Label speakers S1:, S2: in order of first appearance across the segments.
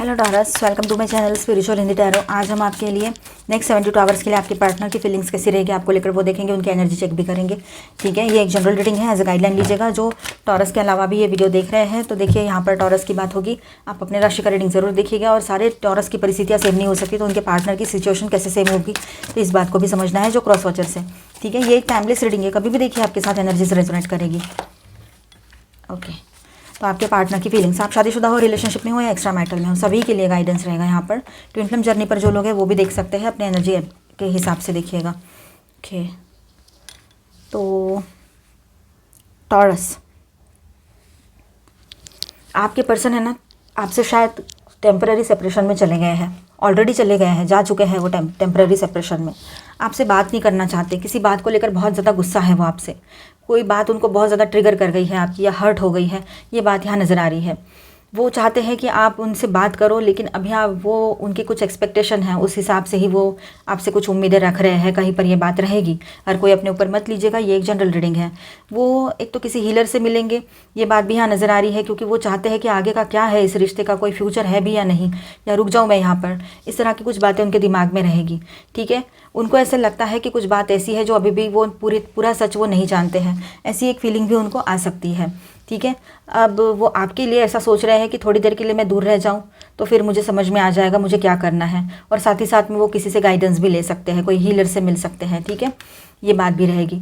S1: Hello Taurus, welcome to my channel spiritual Hindi tarot. आज हम आपके लिए नेक्स्ट 72 आवर्स के लिए आपके पार्टनर की फीलिंग्स कैसी रहेगी आपको लेकर वो देखेंगे, उनकी एनर्जी चेक भी करेंगे। ठीक है, ये एक जनरल रीडिंग है, एज अ गाइडलाइन लीजिएगा। जो टॉरस के अलावा भी ये वीडियो देख रहे हैं तो देखिए यहाँ पर टॉरस की बात होगी, आप अपने राशि का रीडिंग जरूर देखिएगा। और सारे टॉरस की परिस्थितियाँ सेम नहीं हो सकती, तो उनके पार्टनर की सिचुएशन कैसे सेम होगी तो इस बात को भी समझना है जो क्रॉस वॉचर से। ठीक है, ये एक टाइमलेस रीडिंग है, कभी भी देखिए आपके साथ एनर्जीज रेजोनेट करेगी। ओके, तो आपके पार्टनर की फीलिंग्स, आप शादीशुदा हो, रिलेशनशिप में हो या एक्स्ट्रा मैरिटल में हो, सभी के लिए गाइडेंस रहेगा यहाँ पर। ट्विन फ्लेम जर्नी पर जो लोग हैं वो भी देख सकते हैं, अपने एनर्जी के हिसाब से देखिएगा। ओके, तो टॉरस, आपके पर्सन है ना, आपसे शायद टेम्पररी सेपरेशन में चले गए हैं, ऑलरेडी चले गए हैं, जा चुके हैं वो टेम्पररी सेपरेशन में। आपसे बात नहीं करना चाहते, किसी बात को लेकर बहुत ज़्यादा गुस्सा है वो आपसे, कोई बात उनको बहुत ज़्यादा ट्रिगर कर गई है आपकी या हर्ट हो गई है, ये बात यहाँ नज़र आ रही है। वो चाहते हैं कि आप उनसे बात करो, लेकिन अभी आप वो उनकी कुछ एक्सपेक्टेशन है, उस हिसाब से ही वो आपसे कुछ उम्मीदें रख रहे हैं, कहीं पर ये बात रहेगी। हर कोई अपने ऊपर मत लीजिएगा, ये एक जनरल रीडिंग है। वो एक तो किसी हीलर से मिलेंगे, ये बात भी यहाँ नज़र आ रही है, क्योंकि वो चाहते हैं कि आगे का क्या है, इस रिश्ते का कोई फ्यूचर है भी या नहीं, या रुक जाऊँ मैं यहाँ पर, इस तरह की कुछ बातें उनके दिमाग में रहेगी। ठीक है, उनको ऐसा लगता है कि कुछ बात ऐसी है जो अभी भी वो पूरा सच वो नहीं जानते हैं, ऐसी एक फीलिंग भी उनको आ सकती है। ठीक है, अब वो आपके लिए ऐसा सोच रहे हैं कि थोड़ी देर के लिए मैं दूर रह जाऊं तो फिर मुझे समझ में आ जाएगा मुझे क्या करना है, और साथ ही साथ में वो किसी से गाइडेंस भी ले सकते हैं, कोई हीलर से मिल सकते हैं। ठीक है, ये बात भी रहेगी।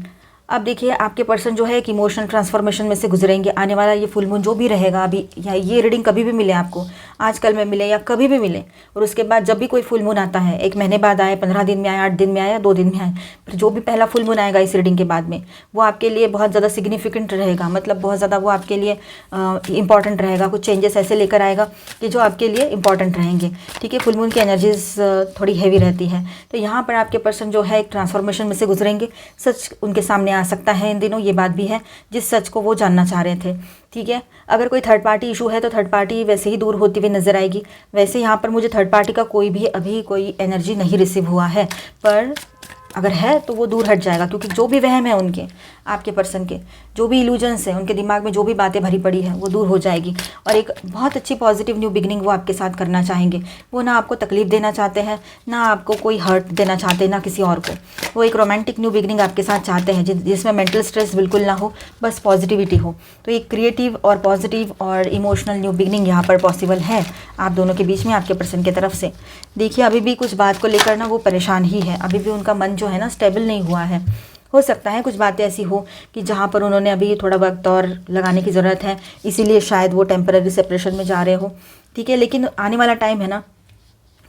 S1: अब देखिए, आपके पर्सन जो है एक इमोशनल ट्रांसफॉर्मेशन में से गुजरेंगे। आने वाला ये फुल मून जो भी रहेगा अभी, या ये रीडिंग कभी भी मिले आपको, आज कल में मिले या कभी भी मिले, और उसके बाद जब भी कोई फुल मून आता है, 1 महीने बाद आए, 15 दिन में आए, 8 दिन में आए या 2 दिन में आए, फिर जो भी पहला फुल मून आएगा इस रीडिंग के बाद में, वो आपके लिए बहुत ज़्यादा सिग्निफिकेंट रहेगा, मतलब बहुत ज़्यादा वो आपके लिए इंपॉर्टेंट रहेगा। कुछ चेंजेस ऐसे लेकर आएगा कि जो आपके लिए इंपॉर्टेंट रहेंगे। ठीक है, फुल मून की एनर्जीज थोड़ी हैवी रहती है, तो यहाँ पर आपके पर्सन जो है एक ट्रांसफॉर्मेशन में से गुजरेंगे। सच उनके सामने आ सकता है इन दिनों, ये बात भी है, जिस सच को वो जानना चाह रहे थे। ठीक है, अगर कोई थर्ड पार्टी इशू है तो थर्ड पार्टी वैसे ही दूर होती हुई नजर आएगी। वैसे यहाँ पर मुझे थर्ड पार्टी का कोई भी अभी कोई एनर्जी नहीं रिसीव हुआ है, पर अगर है तो वो दूर हट जाएगा, क्योंकि जो भी वहम है उनके, आपके पर्सन के जो भी इल्यूजन्स हैं, उनके दिमाग में जो भी बातें भरी पड़ी है वो दूर हो जाएगी, और एक बहुत अच्छी पॉजिटिव न्यू बिगनिंग वो आपके साथ करना चाहेंगे। वो ना आपको तकलीफ देना चाहते हैं, ना आपको कोई हर्ट देना चाहते, ना किसी और को। वो एक रोमांटिक न्यू बिगनिंग आपके साथ चाहते हैं, जिसमें मेंटल स्ट्रेस बिल्कुल ना हो, बस पॉजिटिविटी हो। तो एक क्रिएटिव और पॉजिटिव और इमोशनल न्यू बिगनिंग यहाँ पर पॉसिबल है आप दोनों के बीच में, आपके पर्सन की तरफ से। देखिए, अभी भी कुछ बात को लेकर ना वो परेशान ही है, अभी भी उनका मन जो है ना स्टेबल नहीं हुआ है। हो सकता है कुछ बातें ऐसी हो कि जहाँ पर उन्होंने अभी थोड़ा वक्त और लगाने की ज़रूरत है, इसीलिए शायद वो टेम्पररी सेपरेशन में जा रहे हो। ठीक है, लेकिन आने वाला टाइम है ना,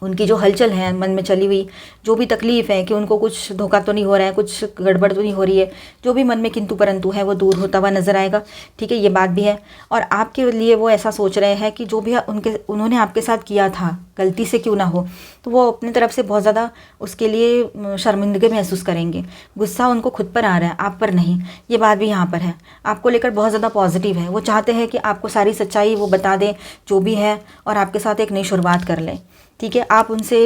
S1: उनकी जो हलचल है मन में चली हुई, जो भी तकलीफ़ है कि उनको कुछ धोखा तो नहीं हो रहा है, कुछ गड़बड़ तो नहीं हो रही है, जो भी मन में किंतु परंतु है वो दूर होता हुआ नजर आएगा। ठीक है, ये बात भी है। और आपके लिए वो ऐसा सोच रहे हैं कि जो भी उन्होंने आपके साथ किया था, गलती से क्यों ना हो, तो वो अपनी तरफ से बहुत ज़्यादा उसके लिए शर्मिंदगी महसूस करेंगे। गुस्सा उनको खुद पर आ रहा है, आप पर नहीं, ये बात भी यहाँ पर है। आपको लेकर बहुत ज़्यादा पॉजिटिव है, वो चाहते हैं कि आपको सारी सच्चाई वो बता दें जो भी है, और आपके साथ एक नई शुरुआत कर लें। ठीक है, आप उनसे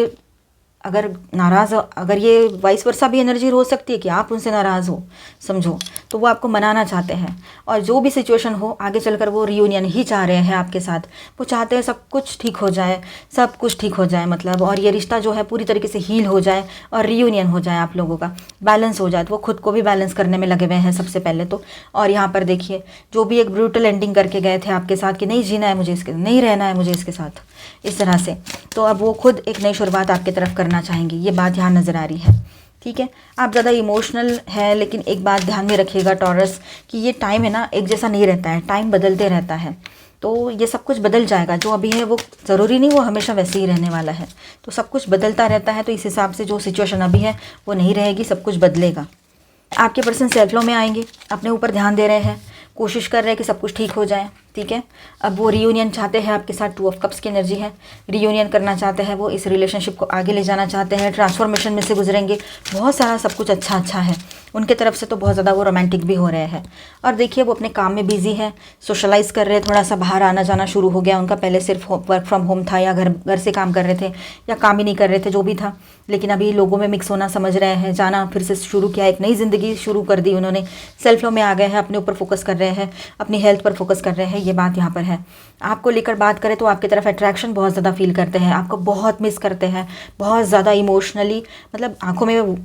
S1: अगर नाराज़ हो, अगर ये वाइस वर्सा भी एनर्जी हो सकती है कि आप उनसे नाराज़ हो, समझो, तो वो आपको मनाना चाहते हैं, और जो भी सिचुएशन हो आगे चलकर वो रियूनियन ही चाह रहे हैं आपके साथ। वो चाहते हैं सब कुछ ठीक हो जाए, सब कुछ ठीक हो जाए मतलब, और ये रिश्ता जो है पूरी तरीके से हील हो जाए और रियूनियन हो जाए, आप लोगों का बैलेंस हो जाए। तो वो खुद को भी बैलेंस करने में लगे हुए हैं सबसे पहले तो। और यहाँ पर देखिए, जो भी एक ब्रूटल एंडिंग करके गए थे आपके साथ कि नहीं जीना है मुझे इसके, नहीं रहना है मुझे इसके साथ, इस तरह से, तो अब वो खुद एक नई शुरुआत आपकी तरफ करना चाहेंगे, ये बात यहाँ नज़र आ रही है। ठीक है, आप ज़्यादा इमोशनल है, लेकिन एक बात ध्यान में रखिएगा टॉरस, कि ये टाइम है ना एक जैसा नहीं रहता है, टाइम बदलते रहता है, तो ये सब कुछ बदल जाएगा। जो अभी है वो ज़रूरी नहीं वो हमेशा वैसे ही रहने वाला है, तो सब कुछ बदलता रहता है। तो इस हिसाब से जो सिचुएशन अभी है वो नहीं रहेगी, सब कुछ बदलेगा। आपके पर्सन सेल्फ लो में आएंगे, अपने ऊपर ध्यान दे रहे हैं, कोशिश कर रहे हैं कि सब कुछ ठीक हो जाए। ठीक है, अब वो रियूनियन चाहते हैं आपके साथ, 2 ऑफ कप्स की एनर्जी है, रियूनियन करना चाहते हैं वो, इस रिलेशनशिप को आगे ले जाना चाहते हैं, ट्रांसफॉर्मेशन में से गुजरेंगे, बहुत सारा सब कुछ अच्छा अच्छा है। उनके तरफ से तो बहुत ज़्यादा वो रोमांटिक भी हो रहे हैं। और देखिए वो अपने काम में बिजी है, सोशलाइज कर रहे हैं, थोड़ा सा बाहर आना जाना शुरू हो गया उनका। पहले सिर्फ वर्क फ्रॉम होम था या घर से काम कर रहे थे या काम ही नहीं कर रहे थे, जो भी था, लेकिन अभी लोगों में मिक्स होना समझ रहे हैं, जाना फिर से शुरू किया, एक नई ज़िंदगी शुरू कर दी उन्होंने, सेल्फ लव में आ गए हैं, अपने ऊपर फोकस कर रहे हैं, अपनी हेल्थ पर फोकस कर रहे हैं। ये बात यहाँ पर है। आपको लेकर बात करें तो आपकी तरफ अट्रैक्शन बहुत ज़्यादा फील करते हैं, आपको बहुत मिस करते हैं, बहुत ज़्यादा इमोशनली, मतलब आंखों में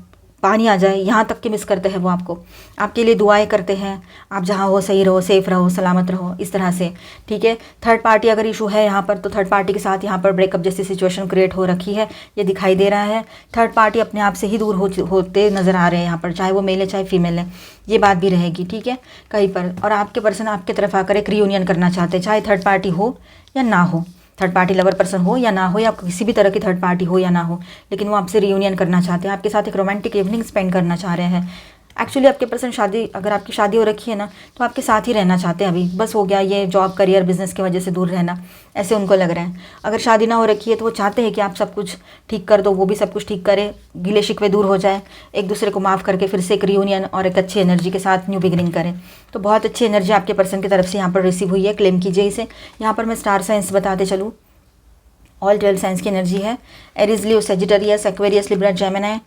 S1: पानी आ जाए यहाँ तक के मिस करते हैं वो आपको। आपके लिए दुआएं करते हैं, आप जहाँ हो सही रहो, सेफ रहो, सलामत रहो, इस तरह से। ठीक है, थर्ड पार्टी अगर इशू है यहाँ पर तो थर्ड पार्टी के साथ यहाँ पर ब्रेकअप जैसी सिचुएशन क्रिएट हो रखी है, ये दिखाई दे रहा है। थर्ड पार्टी अपने आप से ही दूर होते नज़र आ रहे हैं यहाँ पर, चाहे वो मेल है चाहे फीमेल है, ये बात भी रहेगी। ठीक है, कहीं पर। और आपके पर्सन आपके तरफ आकर एक रीयूनियन करना चाहते हैं, चाहे थर्ड पार्टी हो या ना हो, थर्ड पार्टी लवर पर्सन हो या ना हो, या किसी भी तरह की थर्ड पार्टी हो या ना हो, लेकिन वो आपसे रियूनियन करना चाहते हैं, आपके साथ एक रोमांटिक इवनिंग स्पेंड करना चाह रहे हैं। एक्चुअली आपके पर्सन शादी, अगर आपकी शादी हो रखी है ना, तो आपके साथ ही रहना चाहते हैं। अभी बस हो गया ये जॉब करियर बिजनेस की वजह से दूर रहना, ऐसे उनको लग रहा है। अगर शादी ना हो रखी है तो वो चाहते हैं कि आप सब कुछ ठीक कर दो, वो भी सब कुछ ठीक करे, गिले शिकवे दूर हो जाए, एक दूसरे को माफ़ करके फिर से एक रियूनियन और एक अच्छी एनर्जी के साथ न्यू बिगिनिंग करें। तो बहुत अच्छी एनर्जी आपके पर्सन की तरफ से यहाँ पर रिसीव हुई है, क्लेम कीजिए इसे। यहाँ पर मैं स्टार साइंस बताते चलूँ, ऑल 12 साइंस की एनर्जी है। Aries, Leo, Sagittarius, Aquarius, Libra, Gemini,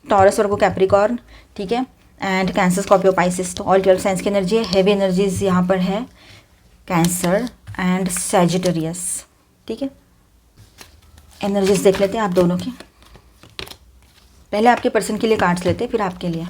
S1: Taurus, Virgo, Capricorn, ठीक है, एंड कैंसर, स्कॉर्पियो, पाइसिस। तो ऑल 12 साइंस की एनर्जी है। हैवी एनर्जीज यहाँ पर है कैंसर एंड सेजिटेरियस। ठीक है, एनर्जीज देख लेते हैं आप दोनों की। पहले आपके पर्सन के लिए कार्ड्स लेते हैं, फिर आपके लिए।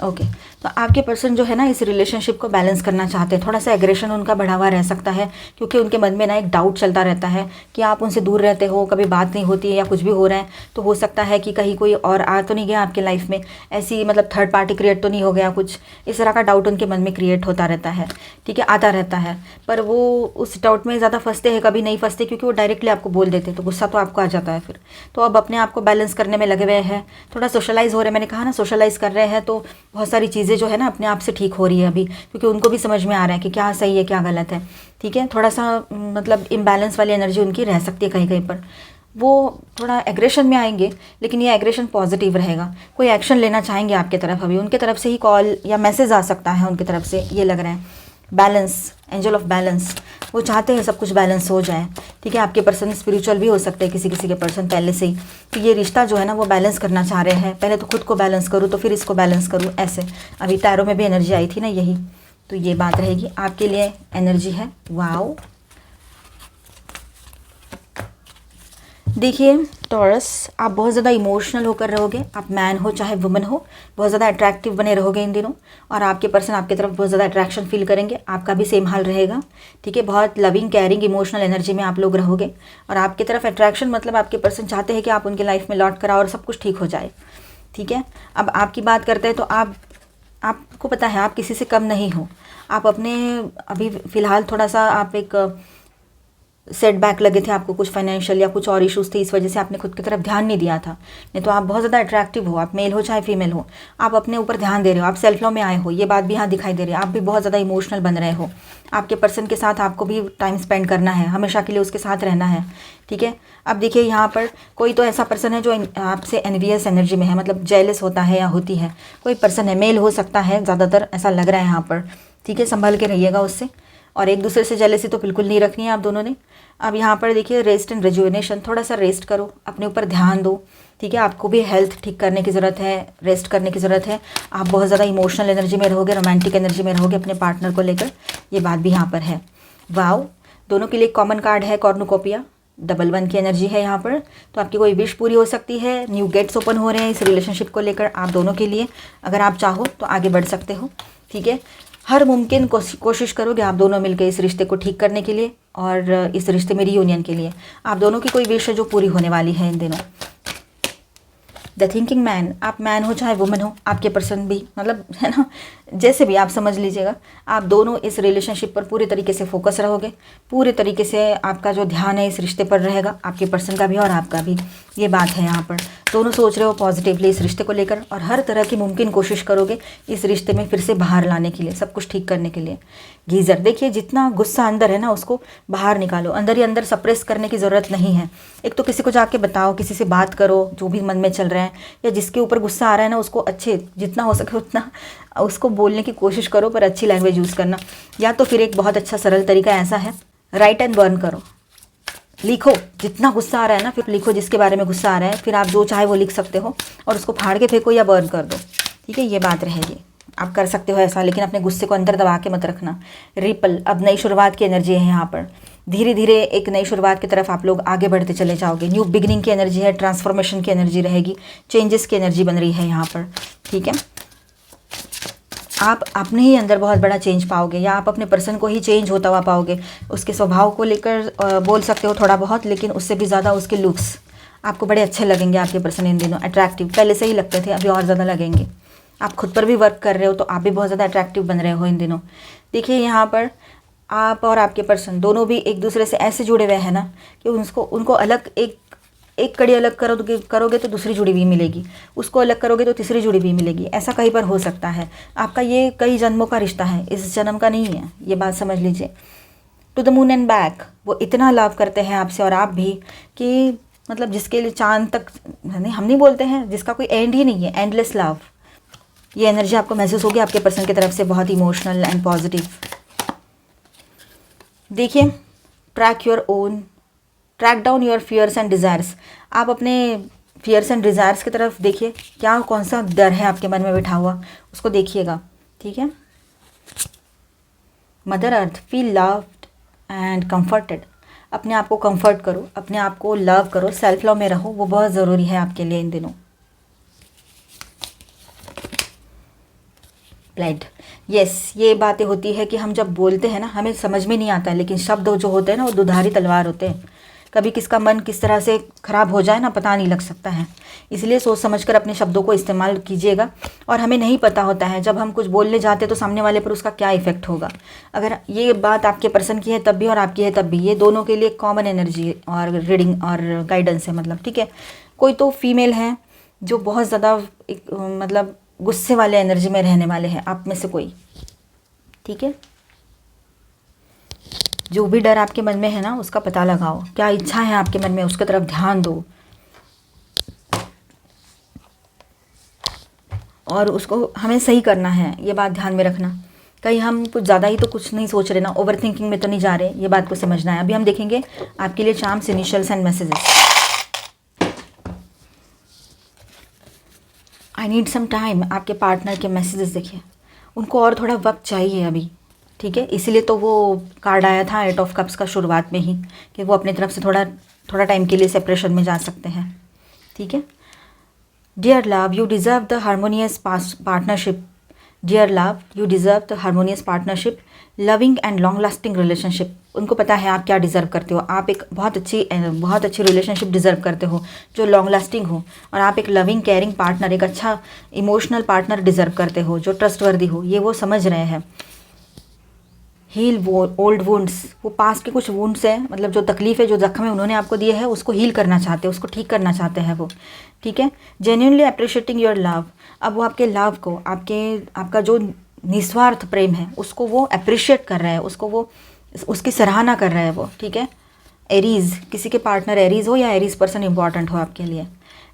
S1: ओके, तो आपके पर्सन जो है ना, इस रिलेशनशिप को बैलेंस करना चाहते हैं। थोड़ा सा एग्रेशन उनका बढ़ा हुआ रह सकता है, क्योंकि उनके मन में ना एक डाउट चलता रहता है कि आप उनसे दूर रहते हो, कभी बात नहीं होती है या कुछ भी हो रहा है, तो हो सकता है कि कहीं कोई और आ तो नहीं गया आपके लाइफ में, ऐसी मतलब थर्ड पार्टी क्रिएट तो नहीं हो गया, कुछ इस तरह का डाउट उनके मन में क्रिएट होता रहता है। ठीक है, आता रहता है, पर वो उस डाउट में ज़्यादा फंसते हैं, कभी नहीं फंसते, क्योंकि वो डायरेक्टली आपको बोल देते, तो गुस्सा तो आपको आ जाता है फिर। तो अब अपने आप को बैलेंस करने में लगे हुए हैं, थोड़ा सोशलाइज हो रहे हैं। मैंने कहा ना, सोशलाइज कर रहे हैं, तो बहुत सारी चीज़ें जो है ना अपने आप से ठीक हो रही है अभी, क्योंकि उनको भी समझ में आ रहा है कि क्या सही है क्या गलत है। ठीक है, थोड़ा सा मतलब इम्बैलेंस वाली एनर्जी उनकी रह सकती है कहीं कहीं पर। वो थोड़ा एग्रेशन में आएंगे, लेकिन ये एग्रेशन पॉजिटिव रहेगा, कोई एक्शन लेना चाहेंगे आपके तरफ। अभी उनके तरफ से ही कॉल या मैसेज आ सकता है उनकी तरफ से, ये लग रहा है। बैलेंस, एंजल ऑफ बैलेंस, वो चाहते हैं सब कुछ बैलेंस हो जाए। ठीक है, आपके पर्सन स्पिरिचुअल भी हो सकते हैं, किसी किसी के पर्सन पहले से ही, तो ये रिश्ता जो है ना वो बैलेंस करना चाह रहे हैं। पहले तो खुद को बैलेंस करूँ तो फिर इसको बैलेंस करूँ, ऐसे। अभी टैरो में भी एनर्जी आई थी ना, यही तो ये बात रहेगी। आपके लिए एनर्जी है, वाओ। देखिए टॉरस, आप बहुत ज़्यादा इमोशनल होकर रहोगे, आप मैन हो चाहे वुमन हो, बहुत ज़्यादा अट्रैक्टिव बने रहोगे इन दिनों, और आपके पर्सन आपकी तरफ बहुत ज़्यादा अट्रैक्शन फील करेंगे, आपका भी सेम हाल रहेगा। ठीक है, बहुत लविंग, केयरिंग, इमोशनल एनर्जी में आप लोग रहोगे, और आपकी तरफ अट्रैक्शन मतलब आपके पर्सन चाहते हैं कि आप उनके लाइफ में लौट कर आओ और सब कुछ ठीक हो जाए। ठीक है, अब आपकी बात करते हैं तो आपको पता है आप किसी से कम नहीं हो। आप अपने अभी फ़िलहाल थोड़ा सा आप एक सेटबैक लगे थे आपको, कुछ फाइनेंशियल या कुछ और इश्यूज थे, इस वजह से आपने खुद की तरफ ध्यान नहीं दिया था। नहीं तो आप बहुत ज़्यादा अट्रैक्टिव हो, आप मेल हो चाहे फीमेल हो, आप अपने ऊपर ध्यान दे रहे हो, आप सेल्फ लव में आए हो, ये बात भी यहाँ दिखाई दे रही है। आप भी बहुत ज़्यादा इमोशनल बन रहे हो, आपके पर्सन के साथ आपको भी टाइम स्पेंड करना है, हमेशा के लिए उसके साथ रहना है। ठीक है, अब देखिए यहाँ पर कोई तो ऐसा पर्सन है जो आपसे एनवियस एनर्जी में है, मतलब जेलस होता है या होती है, कोई पर्सन है, मेल हो सकता है, ज़्यादातर ऐसा लग रहा है यहाँ पर। ठीक है, संभल के रहिएगा उससे, और एक दूसरे से जेलसी तो बिल्कुल नहीं रखनी है आप दोनों ने। अब यहाँ पर देखिए रेस्ट एंड रिजुविनेशन, थोड़ा सा रेस्ट करो, अपने ऊपर ध्यान दो। ठीक है, आपको भी हेल्थ ठीक करने की ज़रूरत है, रेस्ट करने की ज़रूरत है। आप बहुत ज़्यादा इमोशनल एनर्जी में रहोगे, रोमांटिक एनर्जी में रहोगे अपने पार्टनर को लेकर, ये बात भी यहाँ पर है। वाओ, दोनों के लिए कॉमन कार्ड है कॉर्नुकोपिया, डबल 1 की एनर्जी है यहाँ पर। तो आपकी कोई विश पूरी हो सकती है, न्यू गेट्स ओपन हो रहे हैं इस रिलेशनशिप को लेकर आप दोनों के लिए। अगर आप चाहो तो आगे बढ़ सकते हो। ठीक है, हर मुमकिन कोशिश करोगे आप दोनों मिलकर इस रिश्ते को ठीक करने के लिए, और इस रिश्ते में रियूनियन के लिए आप दोनों की कोई विश है जो पूरी होने वाली है इन दिनों। द थिंकिंग मैन, आप मैन हो चाहे वुमन हो, आपके पर्सन भी, मतलब है ना, जैसे भी आप समझ लीजिएगा, आप दोनों इस रिलेशनशिप पर पूरे तरीके से फोकस रहोगे, पूरे तरीके से आपका जो ध्यान है इस रिश्ते पर रहेगा, आपके पर्सन का भी और आपका भी, ये बात है यहाँ पर। दोनों सोच रहे हो पॉजिटिवली इस रिश्ते को लेकर और हर तरह की मुमकिन कोशिश करोगे इस रिश्ते में फिर से बाहर लाने के लिए, सब कुछ ठीक करने के लिए। गीज़र, देखिए जितना गुस्सा अंदर है ना उसको बाहर निकालो, अंदर ही अंदर सप्रेस करने की ज़रूरत नहीं है। एक तो किसी को जाके बताओ, किसी से बात करो जो भी मन में चल रहा है, या जिसके ऊपर गुस्सा आ रहा है ना उसको अच्छे जितना हो सके उतना उसको बोलने की कोशिश करो, पर अच्छी लैंग्वेज यूज़ करना। या तो फिर एक बहुत अच्छा सरल तरीका ऐसा है, राइट एंड बर्न करो, लिखो जितना गुस्सा आ रहा है ना, फिर लिखो जिसके बारे में गुस्सा आ रहा है, फिर आप जो चाहे वो लिख सकते हो और उसको फाड़ के फेंको या बर्न कर दो, ठीक है। ये बात रहेगी, आप कर सकते हो ऐसा, लेकिन अपने गुस्से को अंदर दबा के मत रखना। रिपल, अब नई शुरुआत की एनर्जी है यहाँ पर, धीरे धीरे एक नई शुरुआत की तरफ आप लोग आगे बढ़ते चले जाओगे। न्यू बिगिनिंग की एनर्जी है, ट्रांसफॉर्मेशन की एनर्जी रहेगी, चेंजेस की एनर्जी बन रही है यहाँ पर, ठीक है। आप अपने ही अंदर बहुत बड़ा चेंज पाओगे, या आप अपने पर्सन को ही चेंज होता हुआ पाओगे। उसके स्वभाव को लेकर बोल सकते हो थोड़ा बहुत, लेकिन उससे भी ज़्यादा उसके लुक्स आपको बड़े अच्छे लगेंगे। आपके पर्सन इन दिनों अट्रैक्टिव, पहले से ही लगते थे, अभी और ज़्यादा लगेंगे। आप खुद पर भी वर्क कर रहे हो तो आप भी बहुत ज़्यादा अट्रैक्टिव बन रहे हो इन दिनों। देखिए यहाँ पर आप और आपके पर्सन दोनों भी एक दूसरे से ऐसे जुड़े हुए हैं ना कि उनको अलग एक कड़ी अलग करोगे तो दूसरी जुड़ी हुई मिलेगी, उसको अलग करोगे तो तीसरी जुड़ी हुई मिलेगी। ऐसा कहीं पर हो सकता है। आपका ये कई जन्मों का रिश्ता है, इस जन्म का नहीं है, ये बात समझ लीजिए। To the moon and back, वो इतना लव करते हैं आपसे और आप भी, कि मतलब जिसके लिए चांद तक नहीं, हम नहीं बोलते हैं, जिसका कोई एंड ही नहीं है, एंडलेस लव। ये एनर्जी आपको महसूस होगी आपके पर्सन की तरफ से, बहुत इमोशनल एंड पॉजिटिव। देखिए, track down your fears and desires. आप अपने फियर्स एंड डिज़ायर्स की तरफ देखिए, क्या कौन सा डर है आपके मन में बैठा हुआ, उसको देखिएगा, ठीक है। Mother earth, feel loved and comforted. अपने आप को कंफर्ट करो, अपने आप को लव करो, सेल्फ लव में रहो, वो बहुत ज़रूरी है आपके लिए इन दिनों। ब्लड, यस, ये बातें होती है कि हम जब बोलते हैं ना हमें समझ में नहीं आता है, लेकिन शब्द जो होते हैं ना वो दुधारी तलवार होते हैं। कभी किसका मन किस तरह से ख़राब हो जाए ना पता नहीं लग सकता है, इसलिए सोच समझकर अपने शब्दों को इस्तेमाल कीजिएगा। और हमें नहीं पता होता है जब हम कुछ बोलने जाते तो सामने वाले पर उसका क्या इफ़ेक्ट होगा। अगर ये बात आपके पर्सन की है तब भी और आपकी है तब भी, ये दोनों के लिए कॉमन एनर्जी और रीडिंग और गाइडेंस है, मतलब ठीक है। कोई तो फीमेल है जो बहुत ज़्यादा मतलब गुस्से वाले एनर्जी में रहने वाले हैं, आप में से कोई, ठीक है। जो भी डर आपके मन में है ना उसका पता लगाओ, क्या इच्छा है आपके मन में उसकी तरफ ध्यान दो और उसको हमें सही करना है, ये बात ध्यान में रखना। कहीं हम कुछ ज़्यादा ही तो कुछ नहीं सोच रहे ना, ओवर थिंकिंग में तो नहीं जा रहे, ये बात को समझना है। अभी हम देखेंगे आपके लिए charms, initials and messages. I need some time, आपके पार्टनर के मैसेजेस देखिए, उनको और थोड़ा वक्त चाहिए अभी, ठीक है। इसीलिए तो वो कार्ड आया था 8 ऑफ कप्स का शुरुआत में ही, कि वो अपनी तरफ से थोड़ा टाइम के लिए सेपरेशन में जा सकते हैं, ठीक है। Dear love, you deserve the harmonious partnership. Dear love, you deserve the harmonious partnership, loving and long lasting relationship. उनको पता है आप क्या डिज़र्व करते हो। आप एक बहुत अच्छी रिलेशनशिप डिज़र्व करते हो जो लॉन्ग लास्टिंग हो, और आप एक लविंग केयरिंग पार्टनर, एक अच्छा इमोशनल पार्टनर डिज़र्व करते हो जो ट्रस्टवर्दी हो, ये वो समझ रहे हैं। हील ओल्ड वुंड्स, वो पास्ट के कुछ वुंड्स हैं, मतलब जो तकलीफ़ है, जो जख्म है उन्होंने आपको दिए है, उसको हील करना चाहते हैं, उसको ठीक करना चाहते हैं वो, ठीक है। जेन्युइनली अप्रिशिएटिंग योर लव, अब वो आपके लव को, आपका जो निस्वार्थ प्रेम है उसको वो अप्रिशिएट कर रहा है, उसको वो उसकी सराहना कर रहा है वो, ठीक है। एरीज़, किसी के पार्टनर एरीज़ हो या एरीज़ पर्सन इंपॉर्टेंट हो आपके लिए।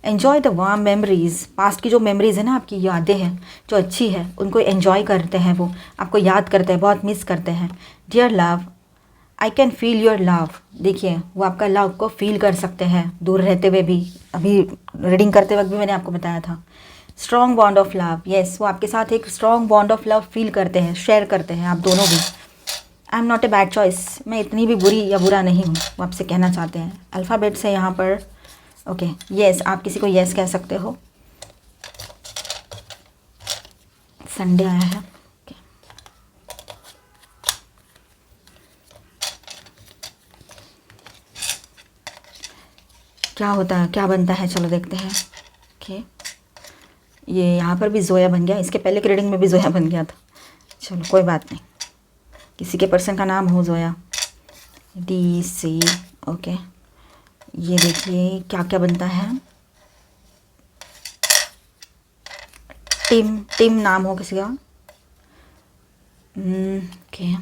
S1: Enjoy the warm memories, past की जो मेमोरीज़ है ना, आपकी यादें हैं जो अच्छी है, उनको एन्जॉय करते हैं, वो आपको याद करते हैं, बहुत मिस करते हैं। Dear love, I can feel your love, देखिए वो आपका लव को फील कर सकते हैं दूर रहते हुए भी, अभी रीडिंग करते वक्त भी मैंने आपको बताया था। Strong bond of love, yes, वो आपके साथ एक strong bond of love feel करते हैं, शेयर करते हैं आप दोनों भी। I am not a bad choice, मैं इतनी भी बुरी या बुरा नहीं हूँ, वो आपसे कहना चाहते हैं। अल्फ़ाबेट्स है यहाँ पर, ओके, यस, आप किसी को यस कह सकते हो। संडे आया है, ओके। क्या होता है, क्या बनता है, चलो देखते हैं। ओके, ये यहाँ पर भी जोया बन गया, इसके पहले की रीडिंग में भी जोया बन गया था, चलो कोई बात नहीं। किसी के पर्सन का नाम हो जोया, DC, ओके। ये देखिए क्या क्या बनता है। टिम टिम नाम हो किसी का। ओके,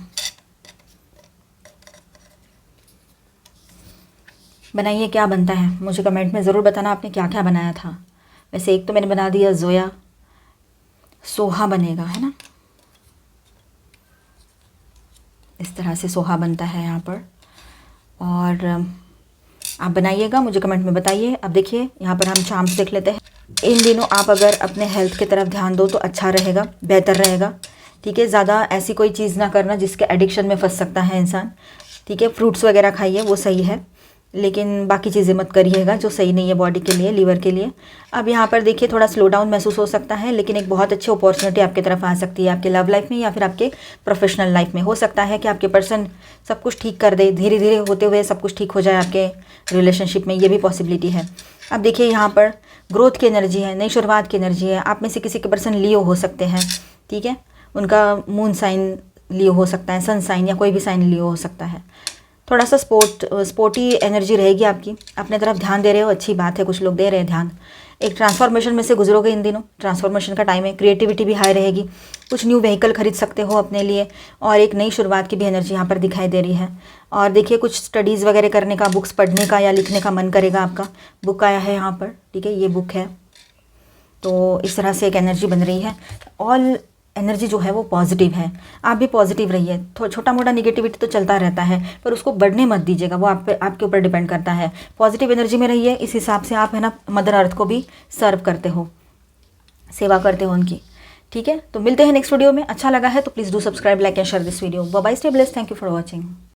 S1: बनाइए, क्या बनता है मुझे कमेंट में ज़रूर बताना आपने क्या क्या बनाया था। वैसे एक तो मैंने बना दिया जोया, सोहा बनेगा, है ना, इस तरह से सोहा बनता है यहाँ पर। और आप बनाइएगा, मुझे कमेंट में बताइए। अब देखिए यहाँ पर हम चाम्स देख लेते हैं। इन दिनों आप अगर अपने हेल्थ की तरफ ध्यान दो तो अच्छा रहेगा, बेहतर रहेगा। ठीक है, ज़्यादा ऐसी कोई चीज़ ना करना जिसके एडिक्शन में फंस सकता है इंसान। ठीक है, फ्रूट्स वगैरह खाइए, वो सही है, लेकिन बाकी चीज़ें मत करिएगा जो सही नहीं है बॉडी के लिए, लीवर के लिए। अब यहाँ पर देखिए थोड़ा स्लो डाउन महसूस हो सकता है, लेकिन एक बहुत अच्छी अपॉर्चुनिटी आपकी तरफ आ सकती है, आपके लव लाइफ में या फिर आपके प्रोफेशनल लाइफ में। हो सकता है कि आपके पर्सन सब कुछ ठीक कर दे, धीरे धीरे होते हुए सब कुछ ठीक हो जाए आपके रिलेशनशिप में, ये भी पॉसिबिलिटी है। अब देखिए यहाँ पर ग्रोथ की एनर्जी है, नई शुरुआत की एनर्जी है। आप में से किसी के पर्सन लियो हो सकते हैं, ठीक है, उनका मून साइन लियो हो सकता है, सन साइन या कोई भी साइन लियो हो सकता है। थोड़ा सा स्पोर्टी एनर्जी रहेगी आपकी, अपने तरफ ध्यान दे रहे हो, अच्छी बात है, कुछ लोग दे रहे हैं ध्यान। एक ट्रांसफॉर्मेशन में से गुजरोगे इन दिनों, ट्रांसफॉर्मेशन का टाइम है, क्रिएटिविटी भी हाई रहेगी, कुछ न्यू व्हीकल खरीद सकते हो अपने लिए, और एक नई शुरुआत की भी एनर्जी यहाँ पर दिखाई दे रही है। और देखिए कुछ स्टडीज़ वगैरह करने का, बुक्स पढ़ने का या लिखने का मन करेगा आपका। बुक आया है यहाँ पर, ठीक है, ये बुक है, तो इस तरह से एक एनर्जी बन रही है। ऑल एनर्जी जो है वो पॉजिटिव है, आप भी पॉजिटिव रहिए। छोटा मोटा निगेटिविटी तो चलता रहता है, पर उसको बढ़ने मत दीजिएगा, वो आपके ऊपर डिपेंड करता है। पॉजिटिव एनर्जी में रहिए, इस हिसाब से आप है ना मदर अर्थ को भी सर्व करते हो, सेवा करते हो उनकी। ठीक है, तो मिलते हैं नेक्स्ट वीडियो में। अच्छा लगा है तो please do subscribe, like and share this video. Bye bye, stay blessed, thank you for watching.